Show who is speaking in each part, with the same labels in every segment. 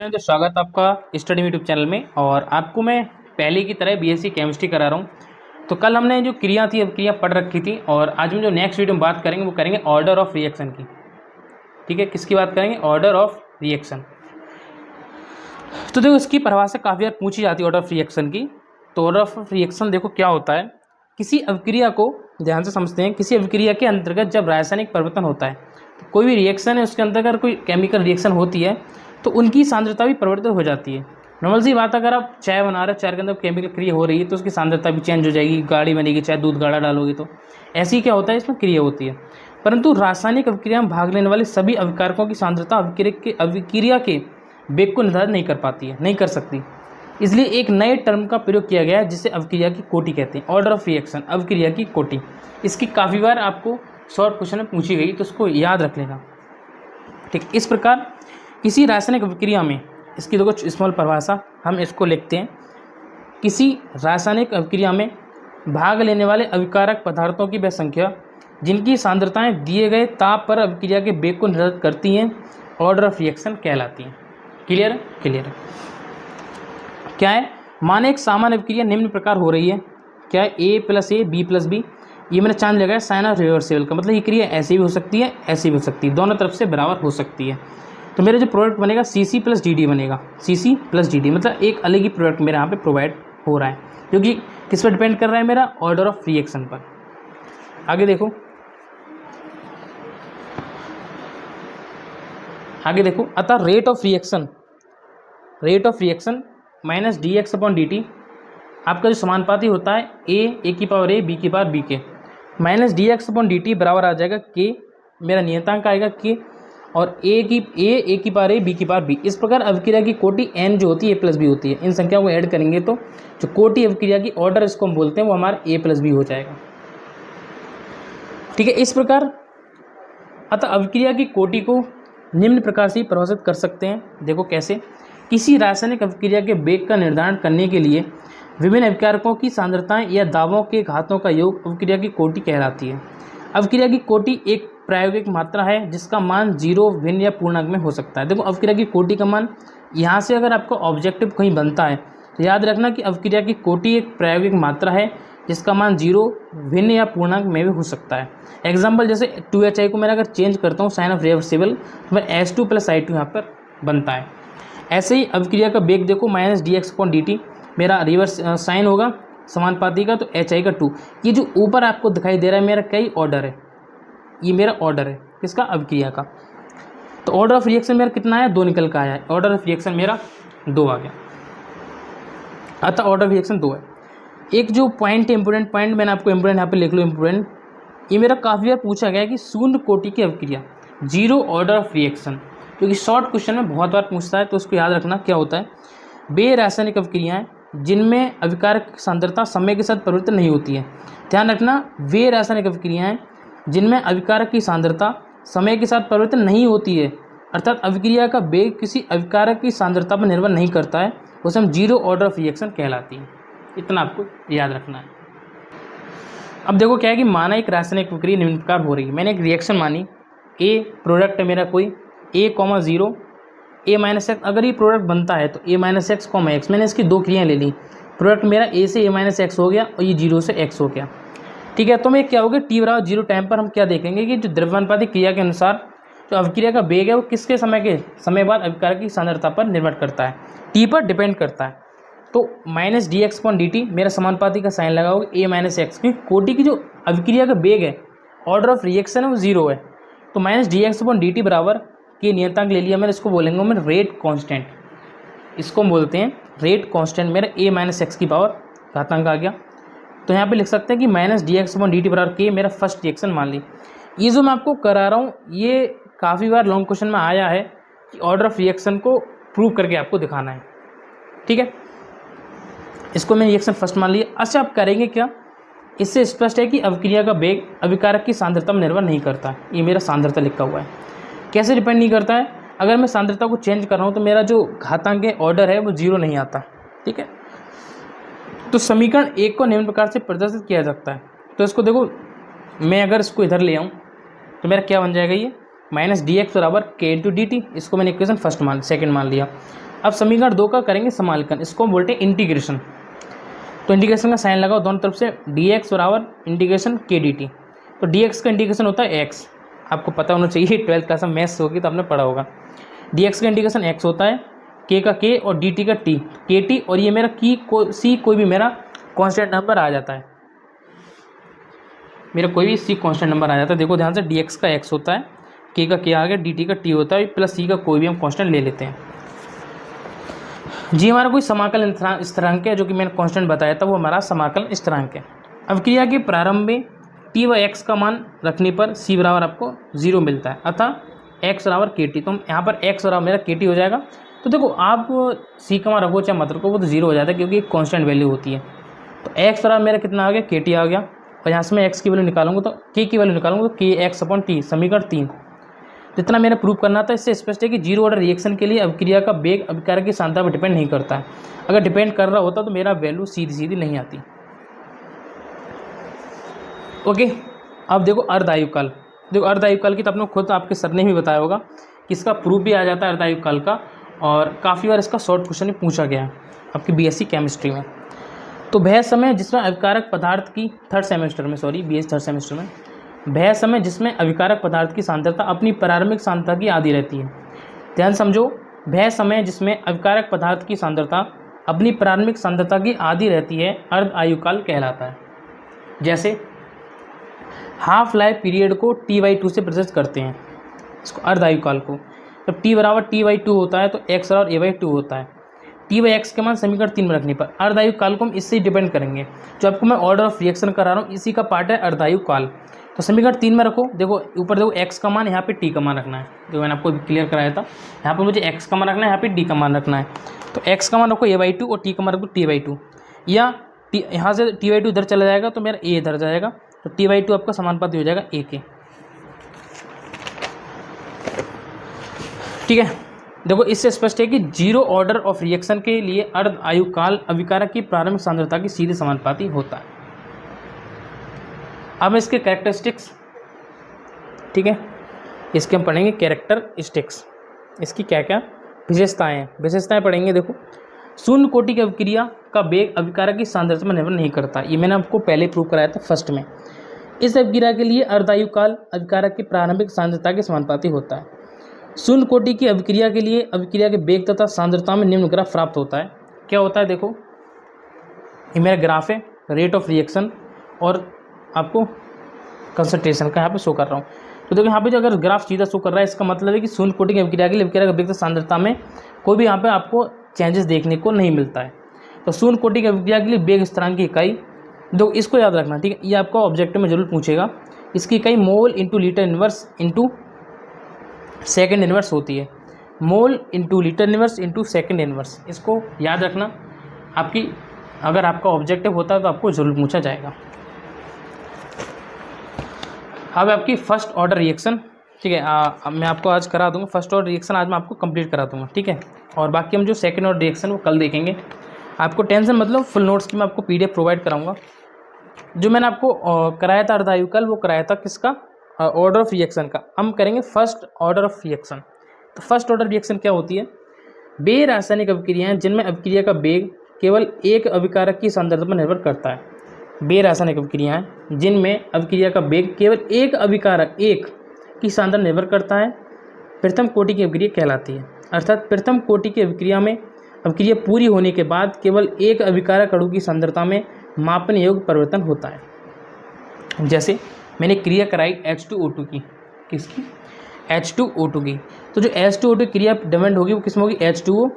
Speaker 1: तो स्वागत आपका स्टडी यूट्यूब चैनल में। और आपको मैं पहले की तरह बीएससी केमिस्ट्री करा रहा हूँ। तो कल हमने जो क्रिया थी अभिक्रिया पढ़ रखी थी, और आज हम जो नेक्स्ट वीडियो में बात करेंगे वो करेंगे ऑर्डर ऑफ रिएक्शन की। ठीक है, किसकी बात करेंगे? Order of reaction. तो देखो, इसकी परिभाषा काफ़ी बार पूछी जाती है ऑर्डर ऑफ रिएक्शन की। तो ऑर्डर ऑफ रिएक्शन देखो क्या होता है। किसी अभिक्रिया को ध्यान से समझते हैं। किसी अभिक्रिया के अंतर्गत जब रासायनिक परिवर्तन होता है, तो कोई भी रिएक्शन है उसके अंतर्गत कोई केमिकल रिएक्शन होती है, तो उनकी सांद्रता भी परिवर्तित हो जाती है। नॉर्मल सी बात, अगर आप चाय बना रहे हो, चाय के अंदर केमिकल क्रिया हो रही है, तो उसकी सांद्रता भी चेंज हो जाएगी। गाढ़ी बनेगी, चाहे दूध गाढ़ा डालोगे तो ऐसी क्या होता है, इसमें क्रिया होती है। परंतु रासायनिक अभिक्रिया में भाग लेने वाले सभी अभिकारकों की सांद्रता अभिक्रिया के वेग को निर्धारित नहीं कर पाती है, नहीं कर सकती। इसलिए एक नए टर्म का प्रयोग किया गया है जिसे अभिक्रिया की कोटि कहते हैं। ऑर्डर ऑफ रिएक्शन, अभिक्रिया की कोटि। इसकी काफ़ी बार आपको शॉर्ट क्वेश्चन में पूछी गई, तो उसको याद रख लेना। ठीक, इस प्रकार किसी रासायनिक अभिक्रिया में, इसकी देखो स्मॉल परिभाषा हम इसको लिखते हैं। किसी रासायनिक अभिक्रिया में भाग लेने वाले अभिकारक पदार्थों की वह संख्या जिनकी सांद्रताएं दिए गए ताप पर अभिक्रिया के वेग को निर्धारित करती हैं, ऑर्डर ऑफ रिएक्शन कहलाती हैं। क्लियर है? क्लियर है। क्या है? माने एक सामान्य अभिक्रिया निम्न प्रकार हो रही है। क्या है? A + A B + B। ये मैंने चांद लगाया साइन ऑफ रिवर्सिबल का, मतलब ये क्रिया ऐसे भी हो सकती है, ऐसे भी हो सकती है, दोनों तरफ से बराबर हो सकती है। तो मेरा जो प्रोडक्ट बनेगा CC + DD बनेगा। CC + DD मतलब एक अलग ही प्रोडक्ट मेरे यहाँ पे प्रोवाइड हो रहा है, क्योंकि किस पर डिपेंड कर रहा है? मेरा ऑर्डर ऑफ रिएक्शन पर। आगे देखो, आगे देखो। अतः rate of reaction minus dx/dt आपका जो समानुपाती होता है a की पावर a b की पावर b के, माइनस dx/dt बराबर आ जाएगा k, मेरा नियतांक आएगा k, और a की पावर a b की पावर b। इस प्रकार अभिक्रिया की कोटि n जो होती है a + b होती है। इन संख्याओं को ऐड करेंगे तो जो कोटि अभिक्रिया की ऑर्डर इसको हम बोलते हैं वो हमारा a + b हो जाएगा। ठीक है, इस प्रकार अतः अभिक्रिया की कोटि को निम्न प्रकार से परिभाषित कर सकते हैं। देखो कैसे। किसी रासायनिक अभिक्रिया के वेग का निर्धारण करने के लिए विभिन्न अभिकारकों की सांद्रताएं या दाबों के घातों का योग अभिक्रिया की कोटि कहलाती है। अभिक्रिया की कोटि एक प्रायोगिक मात्रा है जिसका मान 0, भिन्न या पूर्णांक में हो सकता है। देखो, अभिक्रिया की कोटि का मान यहाँ से अगर आपका ऑब्जेक्टिव कहीं बनता है तो याद रखना कि अभिक्रिया की कोटि एक प्रायोगिक मात्रा है जिसका मान 0, भिन्न या पूर्णांक में भी हो सकता है। एग्जाम्पल जैसे 2HI को मैं अगर चेंज करता हूँ साइन ऑफ रिवर्सिबल, तो मैं H2 + I2 यहाँ पर बनता है। ऐसे ही अभिक्रिया का वेग देखो माइनस dx/dt, मेरा रिवर्स साइन होगा समानुपाती का, तो HI का 2। ये जो ऊपर आपको दिखाई दे रहा है मेरा कई ऑर्डर है, ये मेरा ऑर्डर है किसका? अभिक्रिया का। तो ऑर्डर ऑफ रिएक्शन मेरा कितना है? 2 निकल का आया है। ऑर्डर ऑफ रिएक्शन मेरा 2 आ गया। अतः ऑर्डर ऑफ रिएक्शन 2 है। एक जो पॉइंट है, इंपोर्टेंट पॉइंट, मैंने आपको इंपोर्टेंट यहाँ पे लिख लो इंपोर्टेंट, ये मेरा काफ़ी बार पूछा गया है कि शून्य कोटि की अभिक्रिया, 0 ऑर्डर ऑफ रिएक्शन, क्योंकि शॉर्ट क्वेश्चन में बहुत बार पूछता है, तो उसको याद रखना क्या होता है। वे रासायनिक अभिक्रियाएं जिनमें अभिकारक सांद्रता समय के साथ परिवर्तन नहीं होती है। ध्यान रखना, वे रासायनिक अभिक्रियाएं जिनमें अभिकारक की सांद्रता समय के साथ परिवर्तन नहीं होती है, अर्थात अभिक्रिया का वेग किसी अभिकारक की सांद्रता पर निर्भर नहीं करता है, उसे हम 0 ऑर्डर ऑफ रिएक्शन कहलाती है। इतना आपको याद रखना है। अब देखो क्या है कि माना एक रासायनिक अभिक्रिया निम्न प्रकार हो रही है। मैंने एक रिएक्शन मानी, ए प्रोडक्ट है मेरा कोई A, 0 A - x। अगर ये प्रोडक्ट बनता है तो A - x, x। मैंने इसकी 2 क्रियाएं ले ली। प्रोडक्ट मेरा A से A - x हो गया और ये 0 से x हो गया। ठीक है, तो मैं क्या होगा t = 0 टाइम पर हम क्या देखेंगे कि जो द्रव्यानुपातिक क्रिया के अनुसार जो अभिक्रिया का वेग है वो किसके समय बाद अभिकारक की सांद्रता पर निर्भर करता है, t पर डिपेंड करता है। तो माइनस dx/dt मेरा समानुपाती का साइन लगा होगा A - x की। कोटि की जो अभिक्रिया का वेग है, ऑर्डर ऑफ रिएक्शन है, वो 0 है। तो माइनस dx/dt बराबर के नियतांक ले लिया मैंने, इसको बोलेंगे मैं रेट कांस्टेंट, इसको बोलते हैं रेट कांस्टेंट। मेरा A - x की पावर घातांक आ गया। तो यहाँ पे लिख सकते हैं कि माइनस dx/dt बराबर के, मेरा फर्स्ट रिएक्शन मान ली। ये जो मैं आपको करा रहा हूँ ये काफ़ी बार लॉन्ग क्वेश्चन में आया है कि ऑर्डर ऑफ रिएक्शन को प्रूव करके आपको दिखाना है। ठीक है, इसको मैं रिएक्शन फर्स्ट मान लिया। अच्छा, आप करेंगे क्या? इससे स्पष्ट है कि अभिक्रिया का वेग अभिकारक की सांद्रता में निर्भर नहीं करता है। ये मेरा सांद्रता लिखा हुआ है। कैसे डिपेंड नहीं करता है? अगर मैं सांद्रता को चेंज कर रहा हूँ तो मेरा जो घातांक है ऑर्डर है वो 0 नहीं आता। ठीक है, तो समीकरण 1 को निम्न प्रकार से प्रदर्शित किया जा सकता है। तो इसको देखो, मैं अगर इसको इधर ले आऊँ तो मेरा क्या बन जाएगा, ये माइनस dx बराबर k × dt। इसको मैंने इक्वेशन सेकंड मान लिया। अब समीकरण 2 का करेंगे समाकलन, इसको हम बोलते हैं इंटीग्रेशन। तो इंटीग्रेशन का साइन लगाओ दोनों तरफ से, dx बराबर इंटीग्रेशन k dt। तो dx का इंटीग्रेशन होता है x, आपको पता होना चाहिए, 12th क्लास में मैथ्स होगी तो आपने पढ़ा होगा। dx का इंटीग्रेशन x होता है, k का k और dt का t, kt, और ये मेरा c कोई भी मेरा कांस्टेंट नंबर आ जाता है, मेरा कोई भी c कांस्टेंट नंबर आ जाता है। देखो ध्यान से, dx का x होता है, k का k आ गया, dt का t होता है, प्लस c का कोई भी हम कांस्टेंट ले लेते हैं। जी हमारा कोई समाकलन स्थिरांक है, जो कि मैंने कांस्टेंट बताया था, वो हमारा समाकलन स्थिरांक है। अब क्रिया के प्रारंभ में t व x का मान रखने पर c बराबर आपको 0 मिलता है, अतः x बराबर kt। तो यहाँ पर x बराबर मेरा kt हो जाएगा। तो देखो आप c का मान रखो चाहे मत रखो, वो तो 0 हो जाता है क्योंकि एक कॉन्स्टेंट वैल्यू होती है। तो x बराबर मेरा कितना आ गया, kt आ गया, और यहाँ से मैं x की वैल्यू निकालूंगा तो k की वैल्यू निकालूंगा तो kx/t, समीकरण 3। जितना मेरा प्रूव करना था, इससे स्पष्ट है कि जीरो ऑर्डर रिएक्शन के लिए अभिक्रिया का वेग अभिकारक की सांद्रता पर डिपेंड नहीं करता है। अगर डिपेंड कर रहा होता तो मेरा वैल्यू सीधी सीधी नहीं आती। ओके, अब देखो अर्धायुकाल। देखो अर्धायुकाल की तो आपने खुद आपके सर ने भी बताया होगा कि इसका प्रूफ भी आ जाता है अर्धायुकाल का, और काफ़ी बार इसका शॉर्ट क्वेश्चन भी पूछा गया है आपकी बीएससी केमिस्ट्री में। तो वह समय जिसमें अभिकारक पदार्थ की थर्ड सेमेस्टर में वह समय जिसमें अभिकारक पदार्थ की सांद्रता अपनी प्रारंभिक सांद्रता की आधी रहती है। ध्यान समझो, वह समय जिसमें अभिकारक पदार्थ की सांद्रता अपनी प्रारंभिक सांद्रता की आधी रहती है अर्ध आयुकाल कहलाता है। जैसे हाफ लाइफ पीरियड को t/2 से प्रदर्शित करते हैं, इसको अर्ध आयुकाल को। जब t बराबर t/2 होता है तो x बराबर a/2 होता है। t/x के मान समीकरण 3 में रखने पर अर्धायुकाल को हम इससे डिपेंड करेंगे। जो आपको मैं ऑर्डर ऑफ रिएक्शन करा रहा हूँ इसी का पार्ट है अर्धायुकाल। तो समीकरण 3 में रखो, देखो ऊपर देखो x का मान, यहाँ पे t का मान रखना है, जो मैंने आपको क्लियर कराया था। यहाँ पर मुझे x का मान रखना है, यहाँ पे d का मान रखना है। तो x का मान रखो a/2 और t का मान रखो t/2, या यहाँ से t/2 इधर चला जाएगा तो मेरा a इधर जाएगा, तो t/2 आपका समानुपाती हो जाएगा a के। ठीक है, देखो इससे स्पष्ट है कि जीरो ऑर्डर ऑफ रिएक्शन के लिए अर्ध आयुकाल अभिकारक की प्रारंभिक सांद्रता की सीधे समानुपाती होता है। अब इसके कैरेक्टरिस्टिक्स, ठीक है, इसके हम पढ़ेंगे कैरेक्टरिस्टिक्स, इसकी क्या क्या विशेषताएं पढ़ेंगे। देखो, शून्य कोटि की अभिक्रिया का वेग अभिकारक की सांद्रता पर निर्भर नहीं करता, ये मैंने आपको पहले प्रूव कराया था फर्स्ट में। इस अभिक्रिया के लिए अर्धायुकाल अभिकारक की प्रारंभिक सांद्रता के समानुपाती होता है। शून्य कोटि की अभिक्रिया के लिए अभिक्रिया के वेग तथा सांद्रता में निम्न ग्राफ प्राप्त होता है। क्या होता है, देखो ये मेरा ग्राफ है रेट ऑफ रिएक्शन और आपको कंसंट्रेशन का यहाँ पे शो कर रहा हूँ। तो देखो यहाँ पे जो अगर ग्राफ सीधा शो कर रहा है, इसका मतलब है कि शून्य कोटि की अभिक्रिया के लिए अभिक्रिया का वेग तथा सांद्रता में कोई भी यहाँ पे आपको चेंजेस देखने को नहीं मिलता है। तो शून्य कोटि की अभिक्रिया के लिए वेग स्थिरांक की इकाई, देखो इसको याद रखना, ठीक है, ये आपको ऑब्जेक्टिव में जरूर पूछेगा। इसकी इकाई mole into litre inverse into second inverse होती है। Mole into litre inverse into second inverse, इसको याद रखना। आपकी अगर आपका ऑब्जेक्टिव होता है तो आपको जरूर पूछा जाएगा। अब आपकी फर्स्ट ऑर्डर रिएक्शन, ठीक है, अब मैं आपको आज करा दूंगा फर्स्ट ऑर्डर रिएक्शन, आज मैं आपको कंप्लीट करा दूंगा, ठीक है। और बाकी हम जो सेकंड ऑर्डर रिएक्शन वो कल देखेंगे। आपको टेंशन मतलब फुल नोट्स की मैं आपको PDF प्रोवाइड कराऊंगा। जो मैंने आपको कराया था अर्धायुकाल, वो कराया था किसका, ऑर्डर ऑफ रिएक्शन का। हम करेंगे फर्स्ट ऑर्डर ऑफ रिएक्शन। तो फर्स्ट ऑर्डर रिएक्शन क्या होती है, वे रासायनिक अभिक्रियाएं जिनमें अभिक्रिया का वेग केवल एक अभिकारक की सांद्रता पर निर्भर करता है। वे रासायनिक अभिक्रियाएं जिनमें अभिक्रिया का वेग केवल एक अभिकारक की सांद्रता निर्भर करता है प्रथम कोटि की अभिक्रिया कहलाती है। अर्थात प्रथम कोटि की अभिक्रिया में अभिक्रिया पूरी होने के बाद केवल एक अभिकारक अणु की सांद्रता में मापन योग्य परिवर्तन होता है। जैसे मैंने क्रिया कराई H2O2 की, किसकी, H2O2 की। तो जो H2O2 क्रिया डिपेंड होगी वो किसमें होगी, H2O,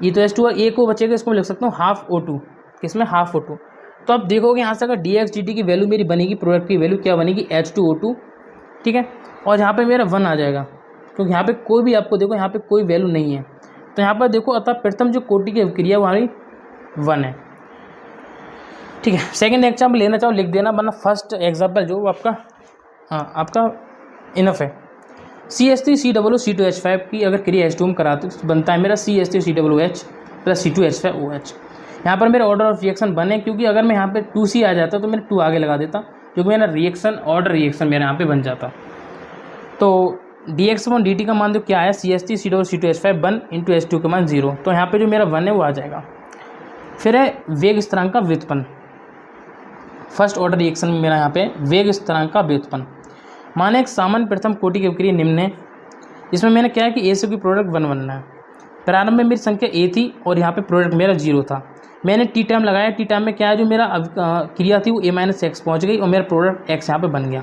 Speaker 1: ये तो H2O एक को बचेगा, इसको मैं लिख सकता हूँ हाफ O2, किसमें हाफ O2। तो आप देखोगे यहाँ से अगर dx dt की वैल्यू मेरी बनेगी, प्रोडक्ट की वैल्यू क्या बनेगी, H2O2, ठीक है, और यहाँ पे मेरा 1 आ जाएगा, क्योंकि यहाँ पे कोई भी आपको देखो यहाँ पे कोई वैल्यू नहीं है। तो यहाँ पर देखो अतः प्रथम जो कोटि की अभिक्रिया वो हमारी 1 है, ठीक है। सेकंड एग्जाम्पल लेना चाहो लिख देना, वरना फर्स्ट एग्जाम्पल जो आपका इनफ है। CH3COO2H5 की अगर क्रिया H2 में कराते तो बनता है मेरा CH3COOH प्लस C2H5OH। यहाँ पर मेरा ऑर्डर ऑफ रिएक्शन बने, क्योंकि अगर मैं यहाँ पे 2C आ जाता तो मैंने 2 आगे लगा देता, क्योंकि मेरा रिएक्शन ऑर्डर रिएक्शन मेरा यहाँ पे बन जाता। तो dx/dt का मान जो क्या है CH3 1 इंटू H2 का मान 0, तो यहाँ पे जो मेरा 1 है वो आ जाएगा। फिर है वेग स्थिरांक का व्युत्पन्न, फर्स्ट ऑर्डर रिएक्शन में मेरा यहाँ पे वेग स्थिरांक का व्युत्पन्न। माने एक सामान्य प्रथम कोटि की अभिक्रिया निम्न है, इसमें मैंने क्या है कि ए से कोई प्रोडक्ट 1 बनना है। प्रारंभ में मेरी संख्या ए थी और यहाँ पे प्रोडक्ट मेरा 0 था। मैंने टी टाइम लगाया, टी टाइम में क्या है जो मेरा क्रिया थी वो a-x पहुँच गई और मेरा प्रोडक्ट x यहाँ पे बन गया।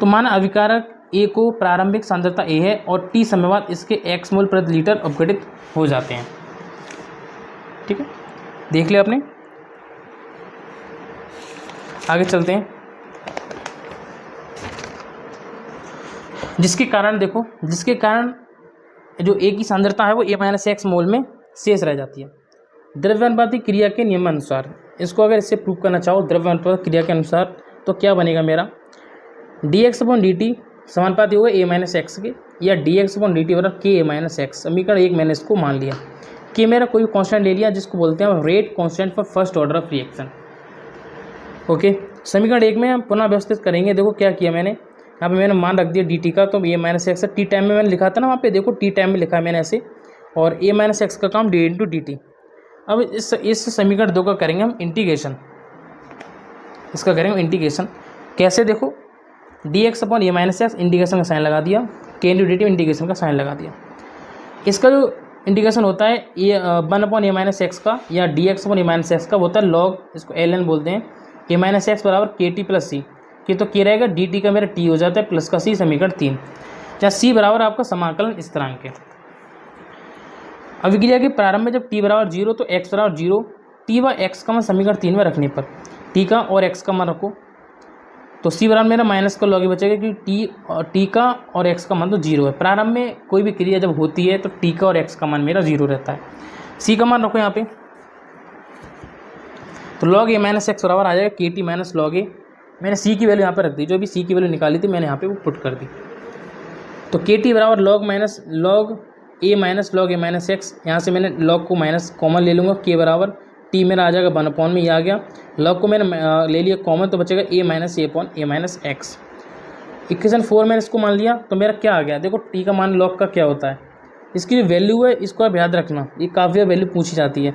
Speaker 1: तो माना अभिकारक ए को प्रारंभिक सांद्रता ए है और टी समय बाद इसके x मोल प्रति लीटर अपघटित हो जाते हैं। ठीक है, देख लिया आपने। आगे चलते हैं, जिसके कारण देखो, जिसके कारण जो ए की सांद्रता है वो a-x मोल में शेष रह जाती है। द्रव्यानुपाती क्रिया के नियमानुसार, इसको अगर इससे प्रूव करना चाहो द्रव्यानुपाती क्रिया के अनुसार, तो क्या बनेगा मेरा dx/dt समानुपाती होगा a-x के, या dx/dt बराबर k-x। समीकरण 1 मैंने इसको मान लिया कि मेरा कोई कांस्टेंट ले लिया जिसको बोलते हैं rate constant for first order of reaction. Okay, समीकरण 1 में हम पुनः व्यवस्थित करेंगे। देखो क्या किया मैंने, यहाँ पे मैंने मान रख दिया dt का, तो a-x टी टाइम में मैंने लिखा था ना, वहाँ पे देखो टी टाइम में लिखा है मैंने ऐसे, और a-x का काम d/dt। अब इस समीकरण 2 का करेंगे हम इंटीग्रेशन, इसका करेंगे इंटीग्रेशन। कैसे, देखो dx/a-x इंटीग्रेशन का साइन लगा दिया, k/dt इंटीग्रेशन का साइन लगा दिया। इसका जो इंटीग्रेशन होता है ये 1/a-x का या dx/a-x का होता है लॉग, इसको ln बोलते हैं। a-x बराबर kt प्लस c, कि तो k रहेगा dt का मेरा t हो जाता है प्लस का c, समीकरण 3, जहाँ c बराबर आपका समाकलन स्थिरांक है। अभिक्रिया के प्रारंभ में जब t बराबर 0 तो x बराबर 0, t व x का मान समीकरण 3 में रखने पर t का और x का मान रखो, तो c बराबर मेरा माइनस का लॉग ही बचेगा क्योंकि t का और x का मान तो 0 है। प्रारंभ में कोई भी क्रिया जब होती है तो t का और x का मान मेरा 0 रहता है। c का मान रखो यहाँ पे, तो log a-x बराबर आ जाएगा kt माइनस लॉग ए। मैंने c की वैल्यू यहाँ पे रख दी, जो भी c की वैल्यू निकाली थी मैंने यहाँ पे वो पुट कर दी। तो kt बराबर log a minus log a-x, यहाँ से मैंने log को माइनस कॉमन ले लूँगा, k बराबर t मेरा आ जाएगा 1/, में ये आ गया, log को मैंने ले लिया कॉमन, तो बचेगा a-x। इक्वेशन 4 मैंने इसको मान लिया, तो मेरा क्या आ गया, देखो t का मान log का क्या होता है, इसकी जो वैल्यू है इसको आप याद रखना, ये काफ़ी वैल्यू पूछी जाती है।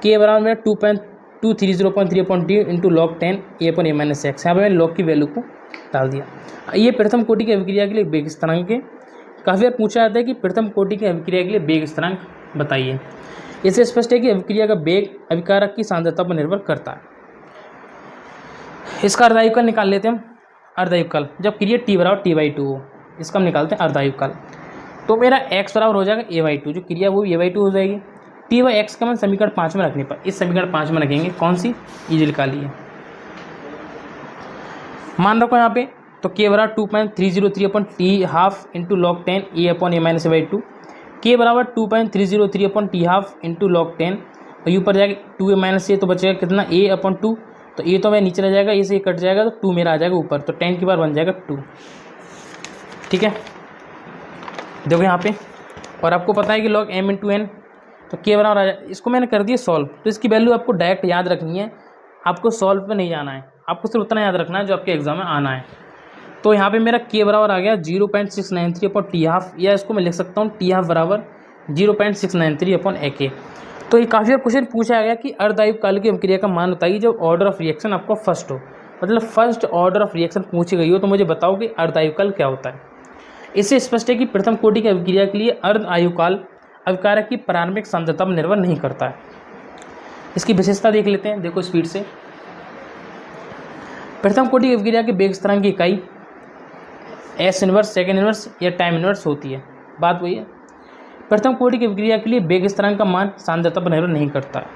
Speaker 1: k बराबर मेरा 2.2303/t इंटू log 10 a/a-x, यहाँ पर मैंने log की वैल्यू को डाल दिया। ये प्रथम कोटि की अभिक्रिया के लिए वेग स्थिरांक है। काफ़ी बार पूछा जाता है कि प्रथम कोटि की अभिक्रिया के लिए वेग स्थिरांक बताइए। इससे स्पष्ट है कि अभिक्रिया का वेग अभिकारक की सांद्रता पर निर्भर करता है। इसका अर्धायुगल निकाल लेते हैं हम। अर्धायुगल जब क्रिया t बराबर t/2 हो, इसका हम निकालते हैं अर्धायुगल। तो मेरा x बराबर हो जाएगा a/2, जो क्रिया वो a/2 हो जाएगी। t व x का मान समीकरण 5 में रखने पर, इस समीकरण 5 में रखेंगे कौन सी, ये निकालिए। मान रखो यहाँ पे, तो k बराबर 2.303/t½ into log 10 a/a-a/2, k बराबर 2.303/t½ इंटू log 10, और ऊपर जाएगा 2a-a, तो बचेगा कितना a/2, तो a तो मैं नीचे रह जाएगा, a से कट जाएगा तो 2 मेरा आ जाएगा ऊपर, तो 10 की बार बन जाएगा 2। ठीक है, देखो यहाँ पे, और आपको पता है कि log m इंटू n, तो k बराबर आ जाए, इसको मैंने कर दिया सॉल्व। तो इसकी वैल्यू आपको डायरेक्ट याद रखनी है, आपको सॉल्व पे नहीं जाना है, आपको सिर्फ उतना याद रखना है जो आपके एग्जाम में आना है। तो यहाँ पे मेरा k बराबर आ गया 0.693/t½ या इसको मैं लिख सकता हूँ t½ बराबर 0.693/ak। तो ये काफ़ी बार क्वेश्चन पूछा गया कि अर्धायुगकाल की अभिक्रिया का मान बताइए जब ऑर्डर ऑफ रिएक्शन आपको फर्स्ट हो, मतलब फर्स्ट ऑर्डर ऑफ रिएक्शन पूछी गई हो, तो मुझे बताओ कि अर्धायुगकाल क्या होता है। इससे स्पष्ट है कि प्रथम कोटि की अभिक्रिया के लिए अर्धायुगकाल अभिकारक की प्रारंभिक सांद्रता पर निर्भर नहीं करता है। इसकी विशेषता देख लेते हैं, देखो स्पीड से। प्रथम कोटि की अभिक्रिया के वेग स्थिरांक की इकाई S इनवर्स, सेकेंड इनवर्स या टाइम इनवर्स होती है। बात वही है, प्रथम कोटि की अभिक्रिया के लिए वेग स्थिरांक का मान सांद्रता पर निर्भर नहीं करता है।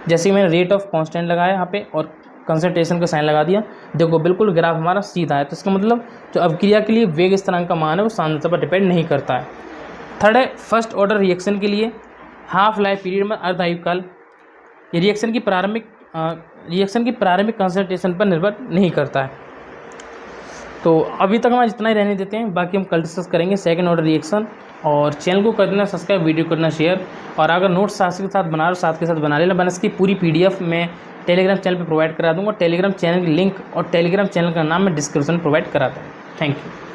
Speaker 1: जैसे मैंने रेट ऑफ कांस्टेंट लगाया यहाँ पे और कंसंट्रेशन का साइन लगा दिया, देखो बिल्कुल ग्राफ हमारा सीधा है, तो इसका मतलब जो अभिक्रिया के लिए वेग स्थिरांक का मान है वो सांद्रता पर डिपेंड नहीं करता है। थर्ड है, फर्स्ट ऑर्डर रिएक्शन के लिए हाफ लाइफ पीरियड में अर्धायुगकाल, ये रिएक्शन की प्रारंभिक कंसंट्रेशन पर निर्भर नहीं करता है। तो अभी तक हम इतना ही रहने देते हैं, बाकी हम कल डिस्कस करेंगे सेकंड ऑर्डर रिएक्शन। और चैनल को कर देना सब्सक्राइब, वीडियो करना शेयर, और अगर नोट्स साथ के साथ बना रहे हो साथ के साथ बना लेना। मैंने इसकी पूरी PDF मैं टेलीग्राम चैनल पे प्रोवाइड करा दूँगा। टेलीग्राम चैनल की लिंक और टेलीग्राम चैनल का नाम मैं डिस्क्रिप्शन में प्रोवाइड करा दूँ। Thank you.